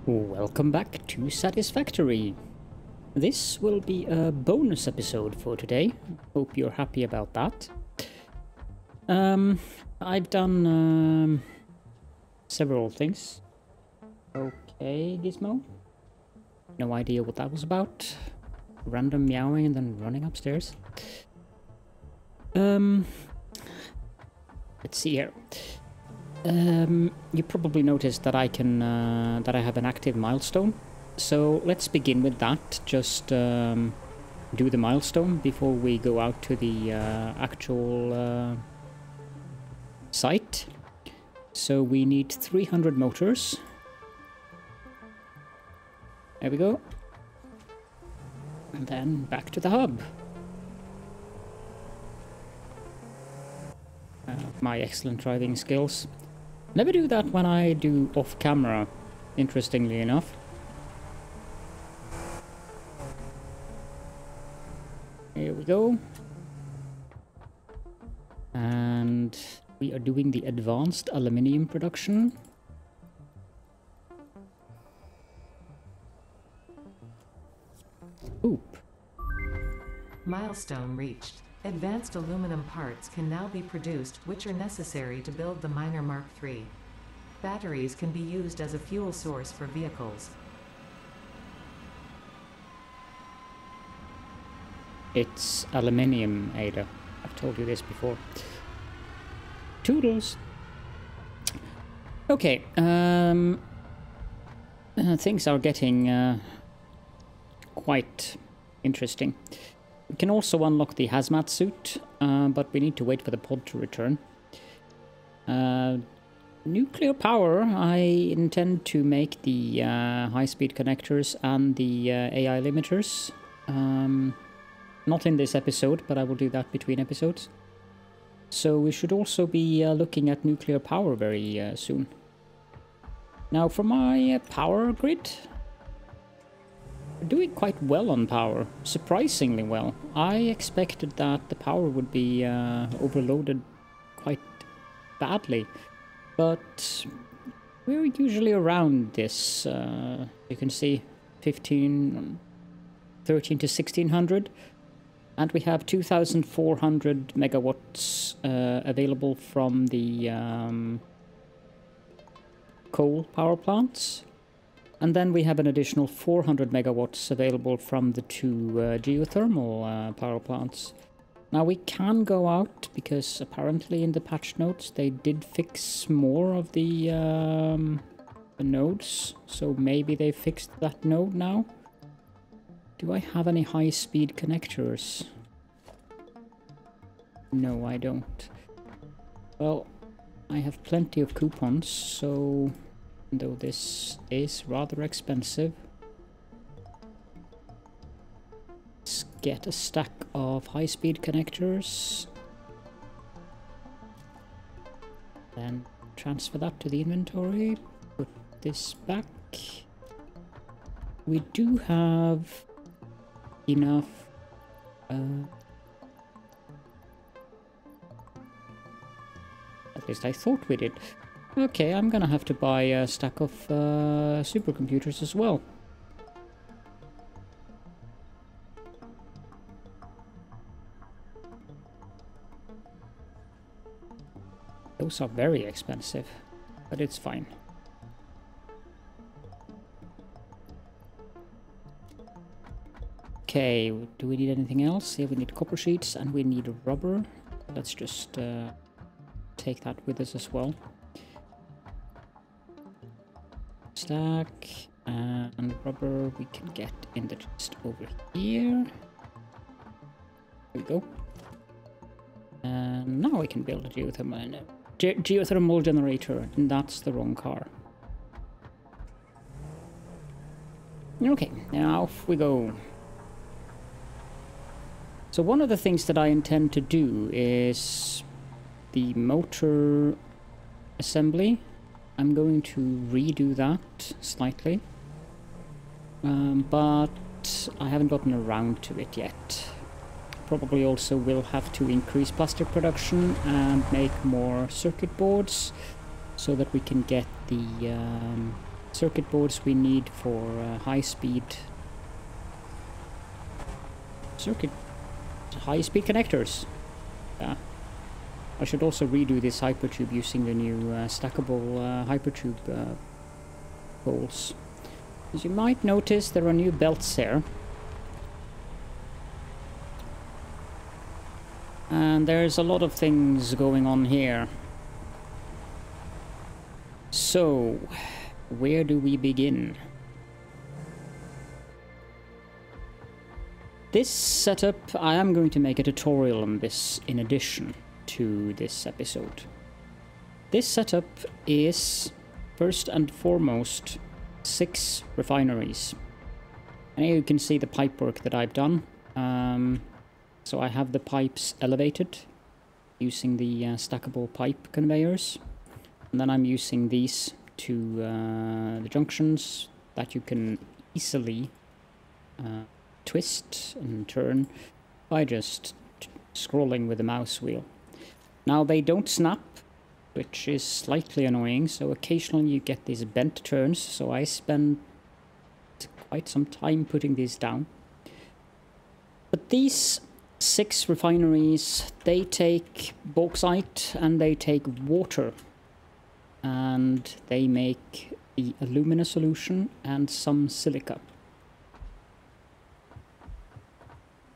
Welcome back to Satisfactory. This will be a bonus episode for today. Hope you're happy about that. I've done several things. Okay, Gizmo. No idea what that was about. Random meowing and then running upstairs. Let's see here. You probably noticed that I can that I have an active milestone. So let's begin with that. Just do the milestone before we go out to the actual site. So we need 300 motors. There we go. And then back to the hub. My excellent driving skills. Never do that when I do off camera, interestingly enough. Here we go. And we are doing the advanced aluminium production. Oop. Milestone reached. Advanced aluminum parts can now be produced, which are necessary to build the Miner Mark III. Batteries can be used as a fuel source for vehicles. It's aluminium, Ada. I've told you this before. Toodles! Okay, things are getting quite interesting. We can also unlock the Hazmat Suit, but we need to wait for the pod to return. Nuclear power, I intend to make the high-speed connectors and the AI limiters. Not in this episode, but I will do that between episodes. So we should also be looking at nuclear power very soon. Now for my power grid, we're doing quite well on power, surprisingly well. I expected that the power would be overloaded quite badly, but we're usually around this, you can see 13 to 1600, and we have 2400 megawatts available from the coal power plants. And then we have an additional 400 megawatts available from the two geothermal power plants. Now we can go out, because apparently in the patch notes they did fix more of the nodes. So maybe they fixed that node now. Do I have any high-speed connectors? No, I don't. Well, I have plenty of coupons, so... though this is rather expensive. Let's get a stack of high-speed connectors. Then transfer that to the inventory. Put this back. We do have enough. At least I thought we did. Okay, I'm gonna have to buy a stack of supercomputers as well. Those are very expensive, but it's fine. Okay, do we need anything else? Yeah, we need copper sheets and we need rubber. Let's just take that with us as well. Stack and rubber we can get in the chest over here. There we go. And now we can build a geothermal generator, and that's the wrong car. Okay, now off we go. So one of the things that I intend to do is the motor assembly. I'm going to redo that slightly, but I haven't gotten around to it yet. Probably also will have to increase plastic production and make more circuit boards so that we can get the circuit boards we need for high-speed connectors. Yeah. I should also redo this hypertube using the new stackable hypertube poles. As you might notice, there are new belts here. And there's a lot of things going on here. So, where do we begin? This setup, I am going to make a tutorial on this in addition to this episode. This setup is, first and foremost, 6 refineries. And here you can see the pipework that I've done. So I have the pipes elevated using the stackable pipe conveyors. And then I'm using these to the junctions that you can easily twist and turn by just scrolling with the mouse wheel. Now they don't snap, which is slightly annoying, so occasionally you get these bent turns, so I spend quite some time putting these down. But these 6 refineries, they take bauxite and they take water, and they make the alumina solution and some silica.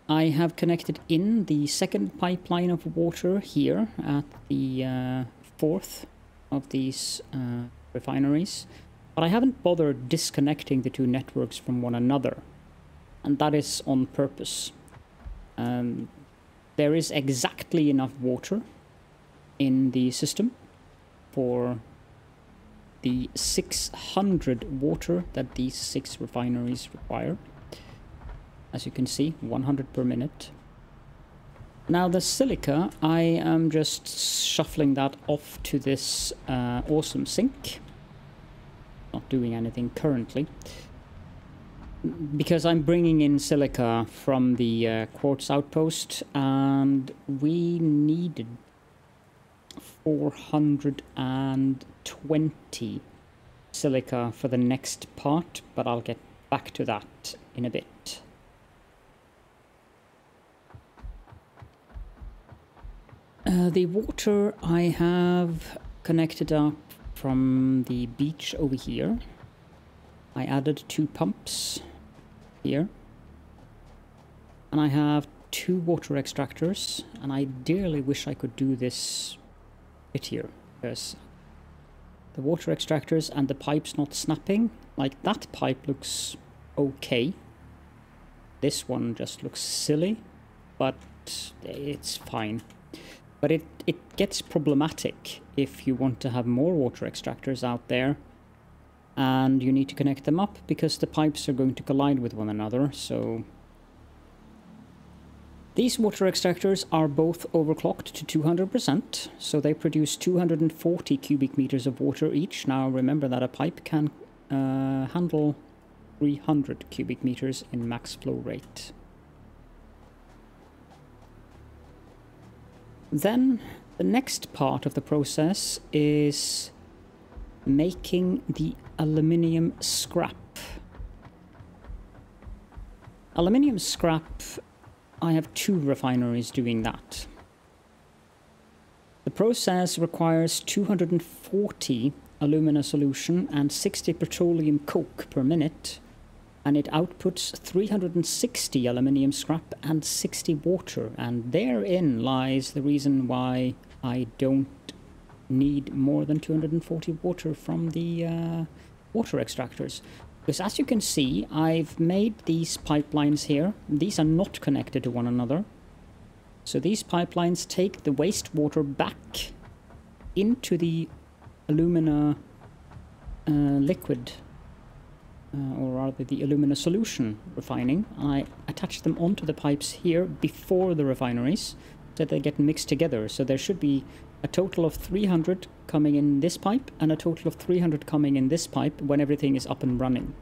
I have connected in the second pipeline of water here at the 4th of these refineries, but I haven't bothered disconnecting the 2 networks from one another, and that is on purpose. There is exactly enough water in the system for the 600 water that these 6 refineries require. As you can see, 100 per minute. Now the silica, I am just shuffling that off to this awesome sink. Not doing anything currently, because I'm bringing in silica from the quartz outpost, and we needed 420 silica for the next part, but I'll get back to that in a bit. The water I have connected up from the beach over here. I added 2 pumps here. And I have 2 water extractors, and I dearly wish I could do this bit here, because the water extractors and the pipes not snapping, like that pipe looks okay. This one just looks silly, but it's fine. But it gets problematic if you want to have more water extractors out there and you need to connect them up, because the pipes are going to collide with one another. So these water extractors are both overclocked to 200%, so they produce 240 cubic meters of water each. Now remember that a pipe can handle 300 cubic meters in max flow rate. Then the next part of the process is making the aluminium scrap. Aluminium scrap, I have 2 refineries doing that. The process requires 240 alumina solution and 60 petroleum coke per minute, and it outputs 360 aluminium scrap and 60 water, and therein lies the reason why I don't need more than 240 water from the water extractors. Because as you can see, I've made these pipelines here. These are not connected to one another. So these pipelines take the wastewater back into the alumina liquid, or rather the alumina solution refining. I attach them onto the pipes here before the refineries, so that they get mixed together. So there should be a total of 300 coming in this pipe and a total of 300 coming in this pipe when everything is up and running.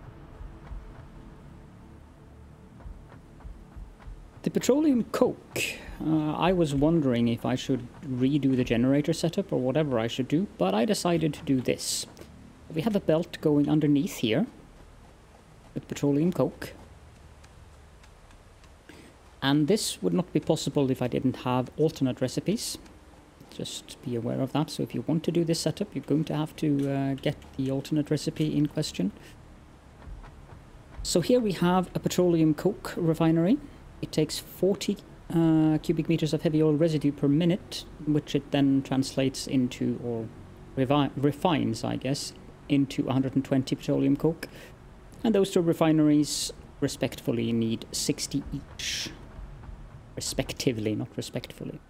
The petroleum coke, I was wondering if I should redo the generator setup or whatever I should do, but I decided to do this. We have a belt going underneath here with petroleum coke. And this would not be possible if I didn't have alternate recipes. Just be aware of that. So if you want to do this setup, you're going to have to get the alternate recipe in question. So here we have a petroleum coke refinery. It takes 40 cubic meters of heavy oil residue per minute, which it then translates into, or refines, I guess, into 120 petroleum coke. And those two refineries respectively need 60 each. Respectively, not respectfully.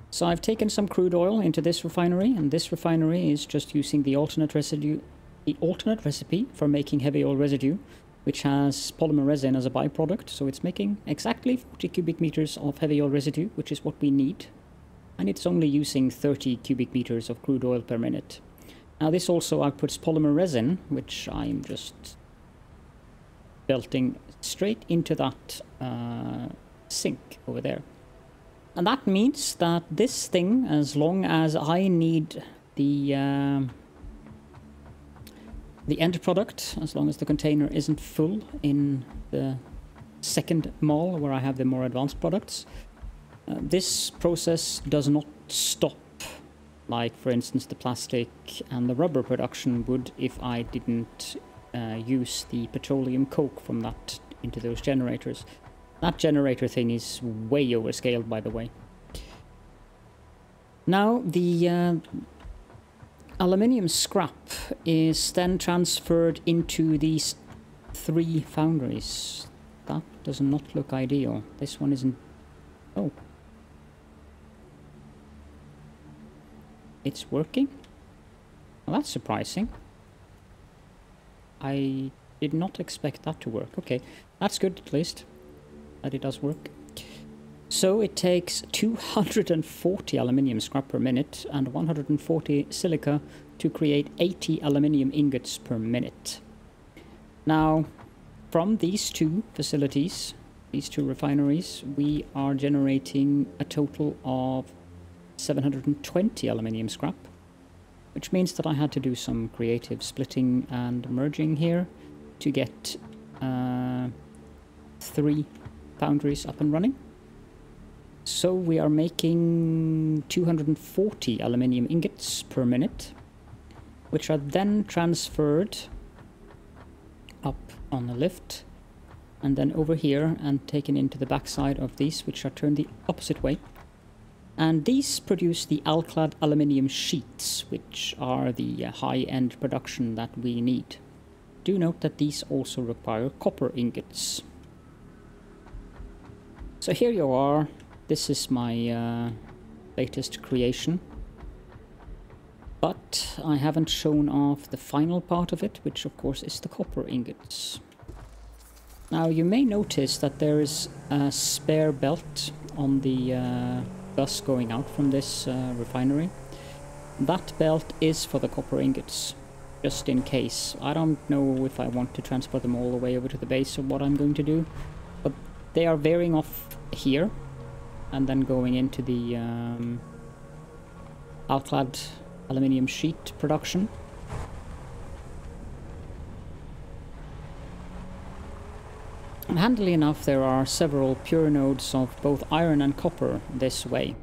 So I've taken some crude oil into this refinery, and this refinery is just using the alternate recipe for making heavy oil residue, which has polymer resin as a byproduct. So it's making exactly 40 cubic meters of heavy oil residue, which is what we need. And it's only using 30 cubic meters of crude oil per minute. Now this also outputs polymer resin, which I'm just belting straight into that sink over there. And that means that this thing, as long as I need the end product, as long as the container isn't full in the second mall where I have the more advanced products, this process does not stop, like for instance the plastic and the rubber production would if I didn't use the petroleum coke from that into those generators. That generator thing is way overscaled, by the way. Now the aluminium scrap is then transferred into these 3 foundries. That does not look ideal. This one isn't... Oh. It's working? Well, that's surprising. I did not expect that to work. Okay, that's good at least, that it does work. So it takes 240 aluminium scrap per minute and 140 silica to create 80 aluminium ingots per minute. Now, from these 2 facilities, these 2 refineries, we are generating a total of 720 aluminium scrap, which means that I had to do some creative splitting and merging here to get 3 foundries up and running. So we are making 240 aluminium ingots per minute, which are then transferred up on the lift and then over here and taken into the backside of these, which are turned the opposite way. And these produce the Alclad aluminium sheets, which are the high-end production that we need. Do note that these also require copper ingots. So here you are. This is my latest creation. But I haven't shown off the final part of it, which of course is the copper ingots. Now you may notice that there is a spare belt on the bus going out from this refinery. That belt is for the copper ingots, just in case. I don't know if I want to transport them all the way over to the base or what I'm going to do, but they are veering off here and then going into the Alclad aluminium sheet production. And handily enough, there are several pure nodes of both iron and copper this way.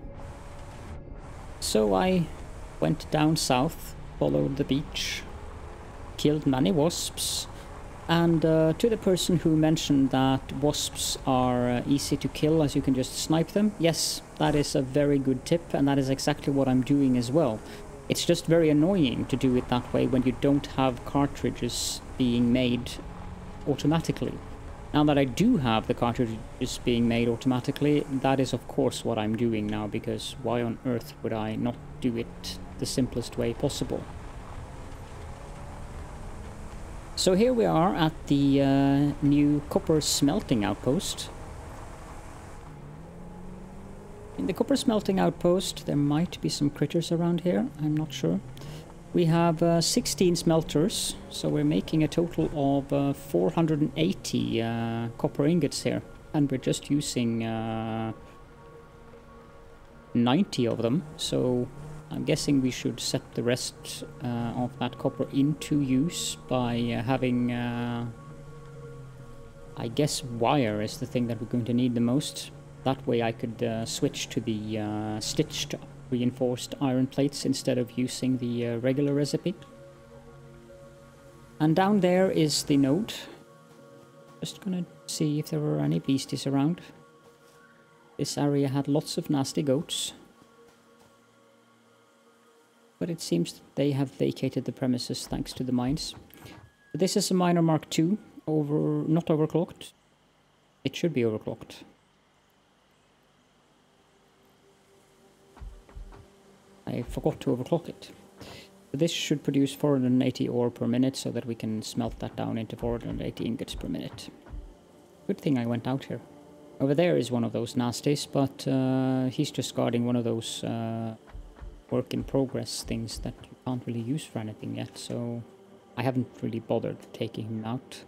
So I went down south, followed the beach, killed many wasps, and to the person who mentioned that wasps are easy to kill as you can just snipe them, yes, that is a very good tip, and that is exactly what I'm doing as well. It's just very annoying to do it that way when you don't have cartridges being made automatically. Now that I do have the cartridges being made automatically, that is of course what I'm doing now, because why on earth would I not do it the simplest way possible? So here we are at the new copper smelting outpost. In the copper smelting outpost there might be some critters around here, I'm not sure. We have 16 smelters, so we're making a total of 480 copper ingots here, and we're just using 90 of them, so I'm guessing we should set the rest of that copper into use by having... I guess wire is the thing that we're going to need the most. That way I could switch to the stitched reinforced iron plates instead of using the regular recipe. And down there is the node. Just gonna see if there were any beasties around. This area had lots of nasty goats. But it seems that they have vacated the premises thanks to the mines. This is a miner Mark II, not overclocked. It should be overclocked. I forgot to overclock it. This should produce 480 ore per minute so that we can smelt that down into 480 ingots per minute. Good thing I went out here. Over there is one of those nasties, but he's just guarding one of those work in progress things that you can't really use for anything yet, so I haven't really bothered taking him out.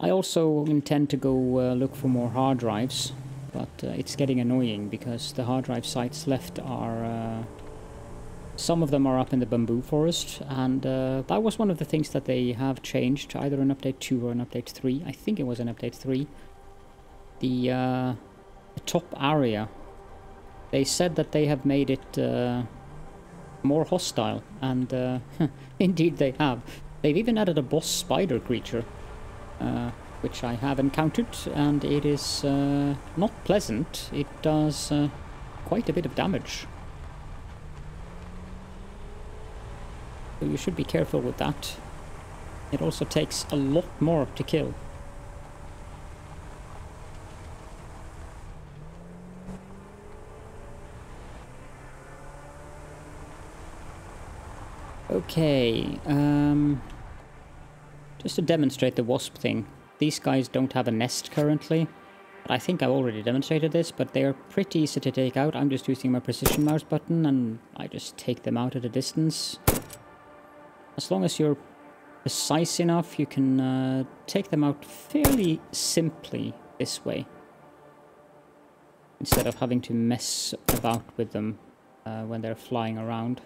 I also intend to go look for more hard drives, but it's getting annoying because the hard drive sites left are... some of them are up in the bamboo forest, and that was one of the things that they have changed, either in update 2 or in update 3. I think it was in update 3. The top area, they said that they have made it more hostile, and indeed they have. They've even added a boss spider creature, which I have encountered, and it is not pleasant. It does quite a bit of damage. So you should be careful with that. It also takes a lot more to kill. Okay, just to demonstrate the wasp thing. These guys don't have a nest currently. I think I've already demonstrated this, but they are pretty easy to take out. I'm just using my precision mouse button and I just take them out at a distance. As long as you're precise enough, you can take them out fairly simply this way, instead of having to mess about with them when they're flying around.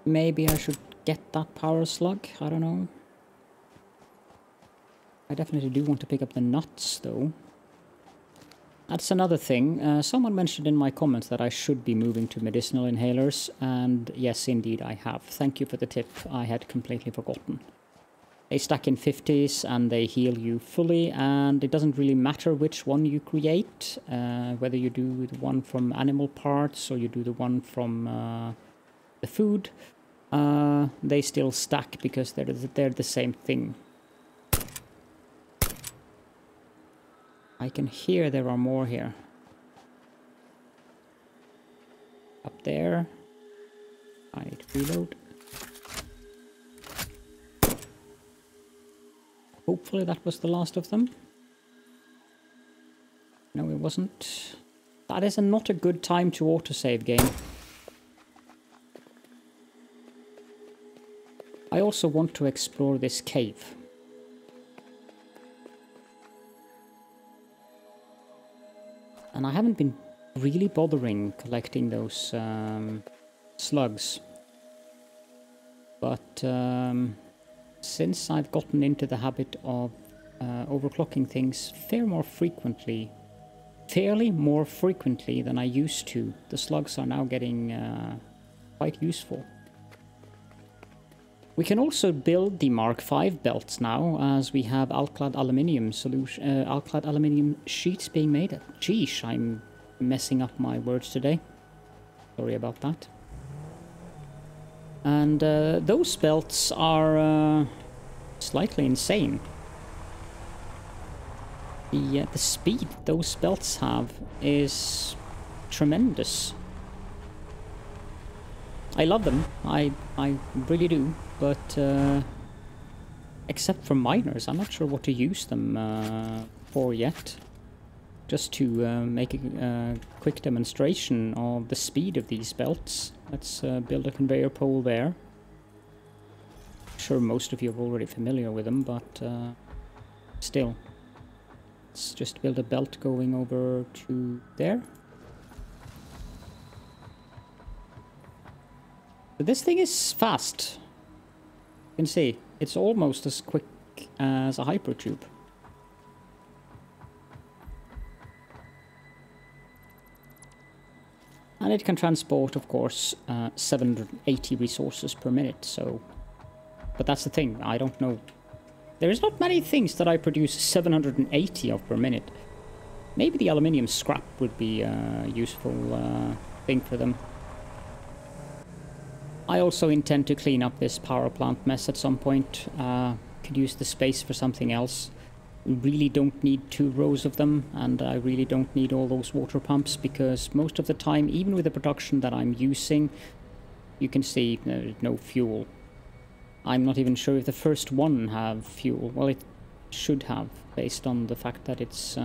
Maybe I should get that power slug, I don't know. I definitely do want to pick up the nuts, though. That's another thing. Someone mentioned in my comments that I should be moving to medicinal inhalers, and yes, indeed I have. Thank you for the tip. I had completely forgotten. They stack in 50s and they heal you fully, and it doesn't really matter which one you create, whether you do the one from animal parts or you do the one from the food. They still stack because they're the same thing. I can hear there are more here. Up there. I need to reload. Hopefully that was the last of them. No, it wasn't. That is not a good time to autosave, game. I also want to explore this cave. And I haven't been really bothering collecting those slugs. But since I've gotten into the habit of overclocking things fairly more frequently than I used to, the slugs are now getting quite useful. We can also build the Mark V belts now, as we have Alclad Aluminium Alclad Aluminium sheets being made. Geesh, I'm messing up my words today. Sorry about that. And those belts are slightly insane. The speed those belts have is tremendous. I love them, I really do, but except for miners, I'm not sure what to use them for yet. Just to make a quick demonstration of the speed of these belts, let's build a conveyor pole there. I'm sure most of you are already familiar with them, but still. Let's just build a belt going over to there. But this thing is fast. You can see, it's almost as quick as a hypertube. And it can transport, of course, 780 resources per minute, so... But that's the thing, I don't know. There's not many things that I produce 780 of per minute. Maybe the aluminium scrap would be a useful thing for them. I also intend to clean up this power plant mess at some point. Could use the space for something else. We really don't need 2 rows of them, and I really don't need all those water pumps, because most of the time, even with the production that I'm using, you can see there's no fuel. I'm not even sure if the first one have fuel. Well, it should have, based on the fact that it's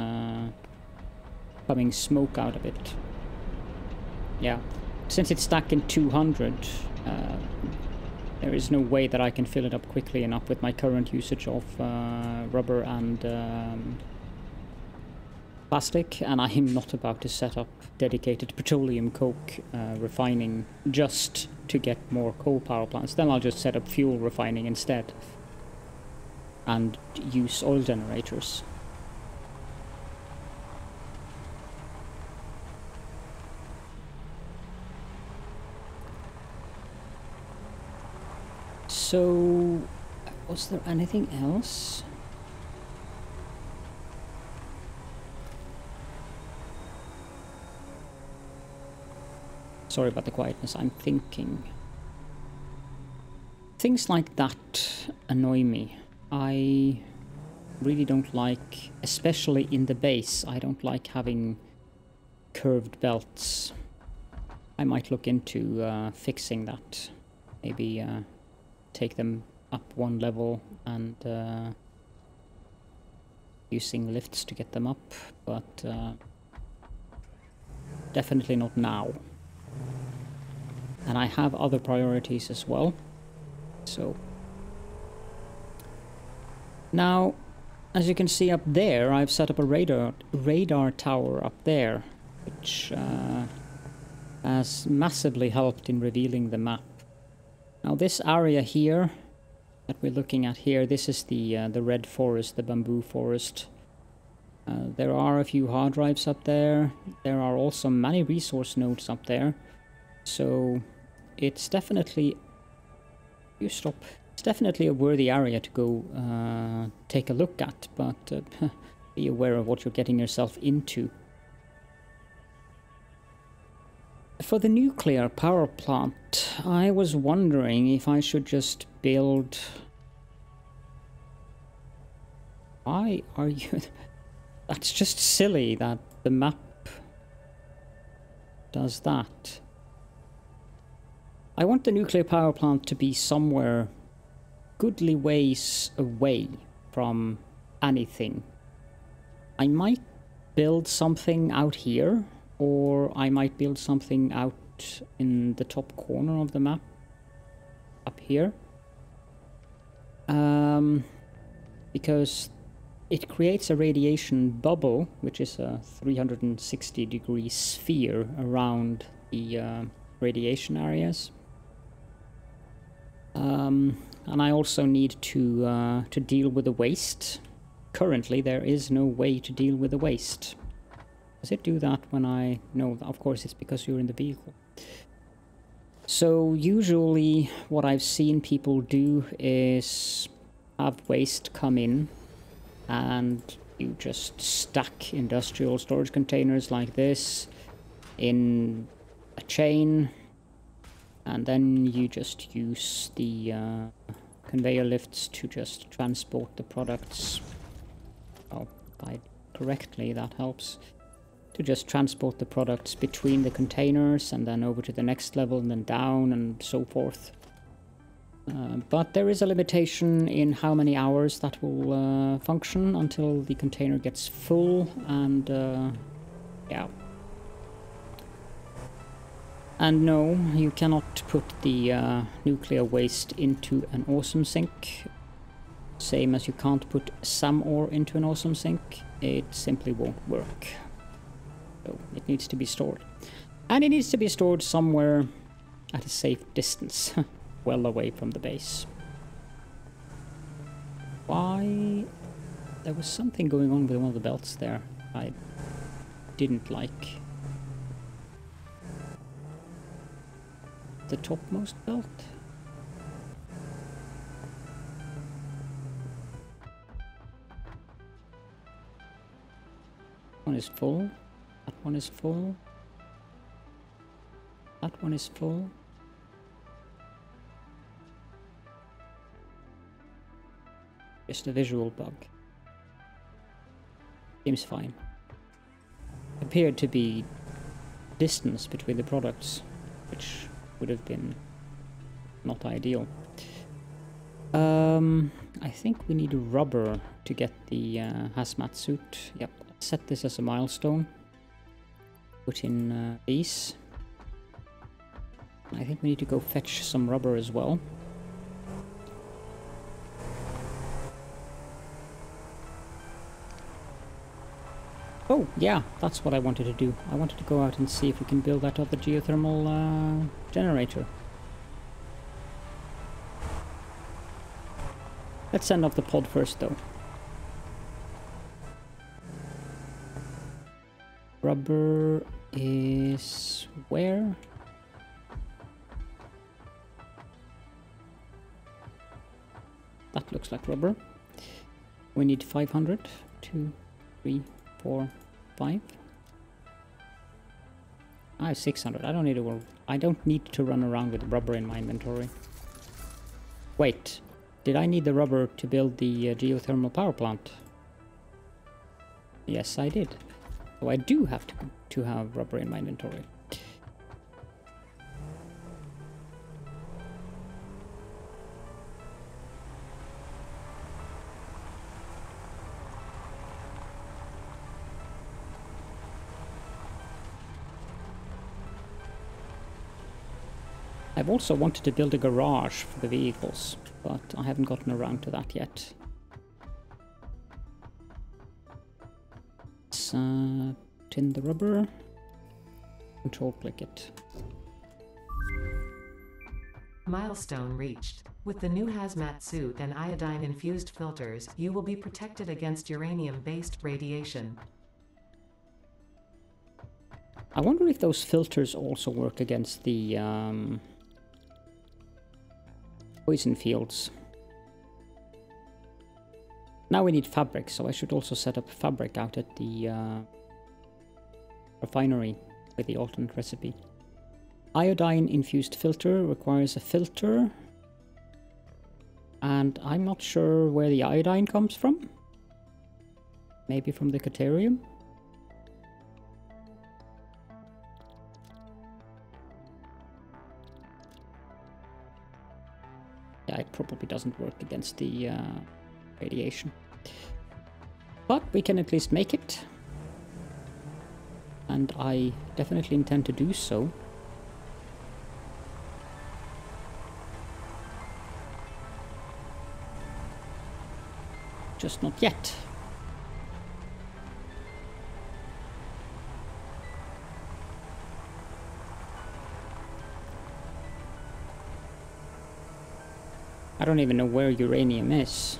coming smoke out of it. Yeah, since it's stacking 200, there is no way that I can fill it up quickly enough with my current usage of rubber and plastic, and I am not about to set up dedicated petroleum coke refining just to get more coal power plants. Then I'll just set up fuel refining instead and use oil generators. So, was there anything else? Sorry about the quietness, I'm thinking. Things like that annoy me. I really don't like, especially in the base, I don't like having curved belts. I might look into fixing that. Maybe take them up 1 level and using lifts to get them up, but definitely not now. And I have other priorities as well. So now, as you can see up there, I've set up a radar tower up there, which has massively helped in revealing the map. Now this area here that we're looking at here, this is the red forest, the bamboo forest. There are a few hard drives up there. There are also many resource nodes up there. So it's definitely... You stop. It's definitely a worthy area to go take a look at, but be aware of what you're getting yourself into. For the nuclear power plant, I was wondering if I should just build... Why are you... That's just silly that the map does that. I want the nuclear power plant to be somewhere goodly ways away from anything. I might build something out here, or I might build something out in the top corner of the map, up here. Because it creates a radiation bubble, which is a 360-degree sphere around the radiation areas. And I also need to deal with the waste. Currently, there is no way to deal with the waste. Does it do that when I... No, of course it's because you're in the vehicle. So usually what I've seen people do is have waste come in and you just stack industrial storage containers like this in a chain, and then you just use the conveyor lifts to just transport the products. Oh, if I correctly, that helps. To just transport the products between the containers and then over to the next level and then down and so forth. But there is a limitation in how many hours that will function until the container gets full, and yeah. And no, you cannot put the nuclear waste into an awesome sink. Same as you can't put some ore into an awesome sink, it simply won't work. So it needs to be stored. And it needs to be stored somewhere at a safe distance, well away from the base. Why? There was something going on with one of the belts there I didn't like. The topmost belt? One is full. That one is full. That one is full. Just a visual bug. Seems fine. Appeared to be distance between the products, which would have been not ideal. I think we need rubber to get the hazmat suit. Yep, set this as a milestone. Put in these. I think we need to go fetch some rubber as well. Oh, yeah, that's what I wanted to do. I wanted to go out and see if we can build that other geothermal generator. Let's send off the pod first, though. Rubber is where? That looks like rubber. We need 500. 2, 3, 4, 5. I have 600. I don't need to run around with rubber in my inventory. Wait, did I need the rubber to build the geothermal power plant? Yes, I did. So I do have to have rubber in my inventory. I've also wanted to build a garage for the vehicles, but I haven't gotten around to that yet. Let's tin the rubber, control click it. Milestone reached. With the new hazmat suit and iodine infused filters, you will be protected against uranium-based radiation. I wonder if those filters also work against the poison fields. Now we need fabric, so I should also set up fabric out at the refinery with the alternate recipe. Iodine infused filter requires a filter, and I'm not sure where the iodine comes from. Maybe from the Caledorn? Yeah, it probably doesn't work against the radiation. But we can at least make it. And I definitely intend to do so. Just not yet. I don't even know where uranium is.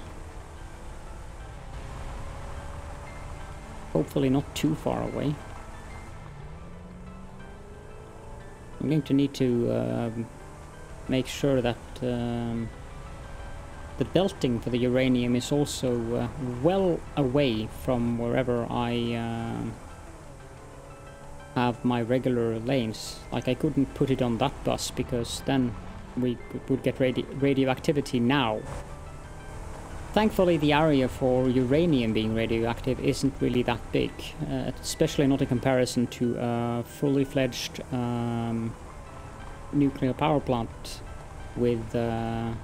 Hopefully not too far away. I'm going to need to make sure that the belting for the uranium is also well away from wherever I have my regular lanes. Like, I couldn't put it on that bus because then we would get radioactivity now. Thankfully, the area for uranium being radioactive isn't really that big, especially not in comparison to a fully fledged nuclear power plant with the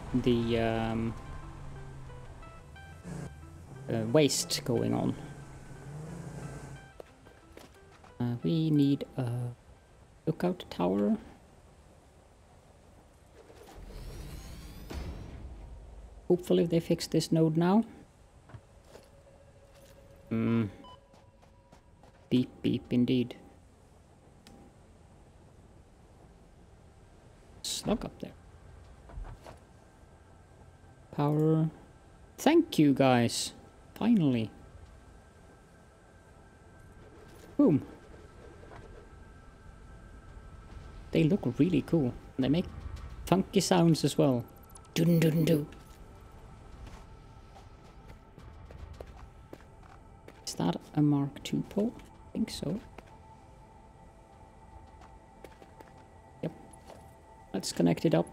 waste going on. We need a lookout tower. Hopefully they fix this node now. Beep beep indeed. Slug up there. Power. Thank you guys. Finally. Boom. They look really cool. They make funky sounds as well. Dun dun dun. Is that a Mark II pole? I think so. Yep. Let's connect it up.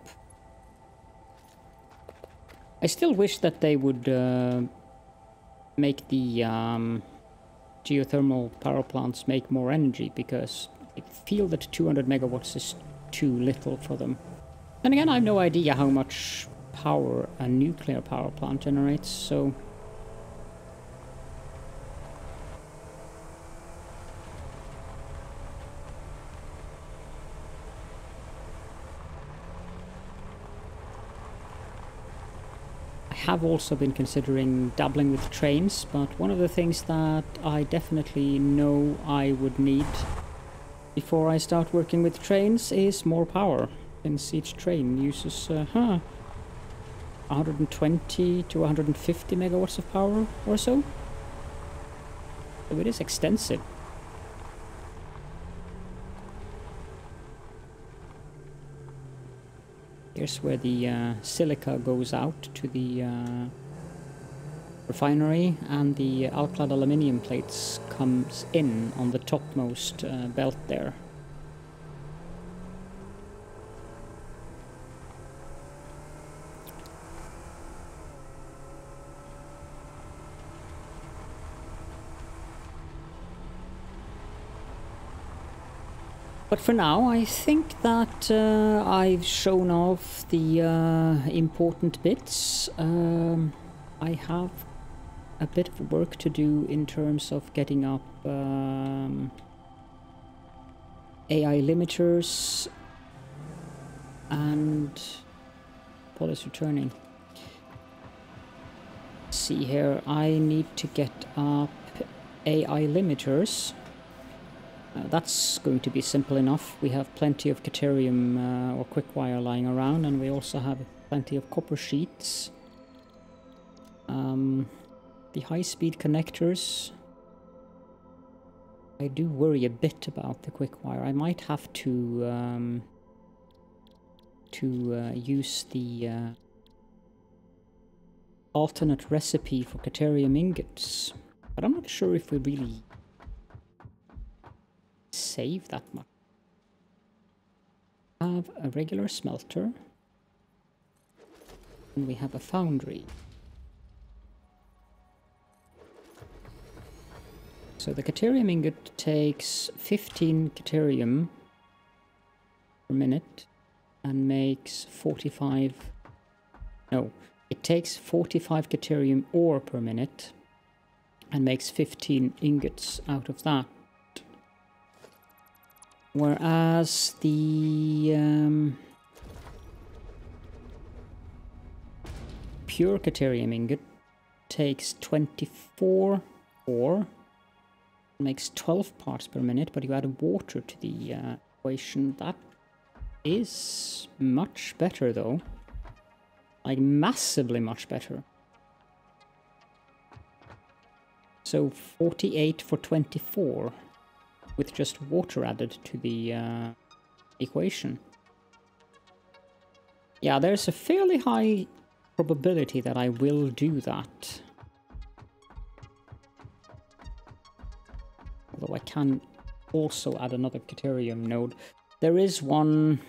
I still wish that they would make the geothermal power plants make more energy, because I feel that 200 megawatts is too little for them. And again, I have no idea how much power a nuclear power plant generates, so... I have also been considering dabbling with trains, but one of the things that I definitely know I would need before I start working with trains is more power, since each train uses 120 to 150 megawatts of power or so. So it is extensive. Here's where the silica goes out to the refinery, and the Alclad aluminium plates comes in on the topmost belt there. But for now, I think that I've shown off the important bits. I have a bit of work to do in terms of getting up AI limiters, and Paul is returning. Let's see here, I need to get up AI limiters. That's going to be simple enough. We have plenty of Caterium or Quickwire lying around, and we also have plenty of copper sheets. The high-speed connectors, I do worry a bit about the Quickwire. I might have to use the alternate recipe for Caterium ingots, but I'm not sure if we really save that much. We have a regular smelter, and we have a foundry. So the Caterium ingot takes 15 Caterium per minute and makes 45... No, it takes 45 Caterium ore per minute and makes 15 ingots out of that. Whereas the pure Caterium ingot takes 24 ore, makes 12 parts per minute, but you add water to the equation. That is much better though. Like massively much better. So 48 for 24. With just water added to the equation. Yeah, there's a fairly high probability that I will do that. Although I can also add another Caterium node. There is one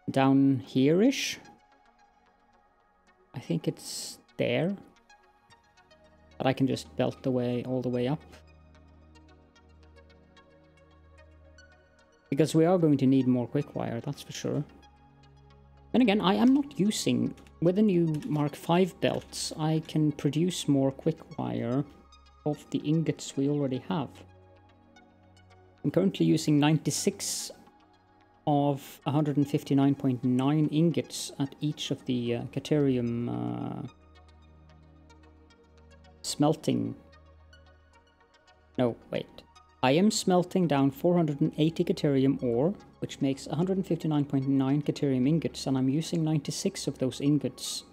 down here-ish. I think it's there. But I can just belt the way all the way up. Because we are going to need more Quickwire, that's for sure. And again, I am not using... With the new Mark V belts, I can produce more Quickwire of the ingots we already have. I'm currently using 96 of 159.9 ingots at each of the Caterium smelting. No, wait. I am smelting down 480 Caterium ore, which makes 159.9 Caterium ingots, and I'm using 96 of those ingots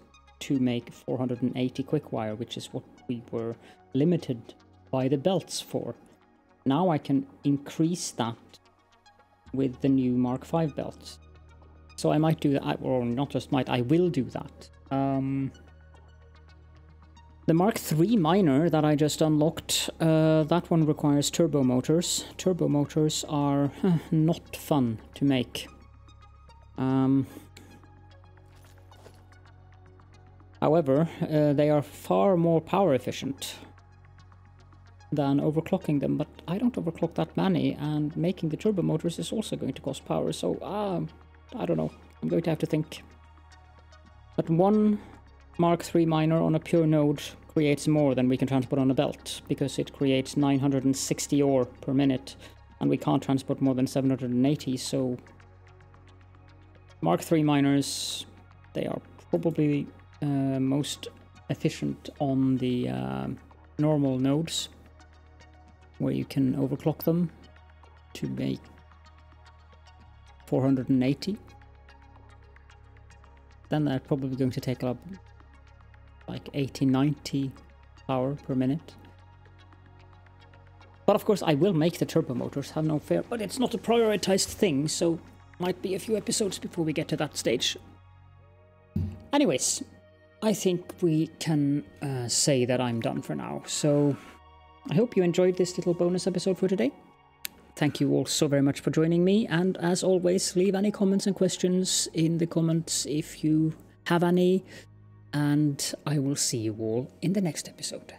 to make 480 quickwire, which is what we were limited by the belts for. Now I can increase that with the new Mark V belts. So I might do that, or not just might, I will do that. The Mark III miner that I just unlocked, that one requires turbo motors. Turbo motors are not fun to make. However, they are far more power efficient than overclocking them, but I don't overclock that many, and making the turbo motors is also going to cost power, so I don't know. I'm going to have to think. But one Mark III miner on a pure node creates more than we can transport on a belt, because it creates 960 ore per minute, and we can't transport more than 780, so Mark III miners, they are probably most efficient on the normal nodes, where you can overclock them to make 480. Then they're probably going to take up like 80-90 power per minute. But of course I will make the turbo motors, have no fear, but it's not a prioritized thing, so might be a few episodes before we get to that stage. Anyways, I think we can say that I'm done for now, so I hope you enjoyed this little bonus episode for today. Thank you all so very much for joining me, and as always, leave any comments and questions in the comments if you have any, and I will see you all in the next episode.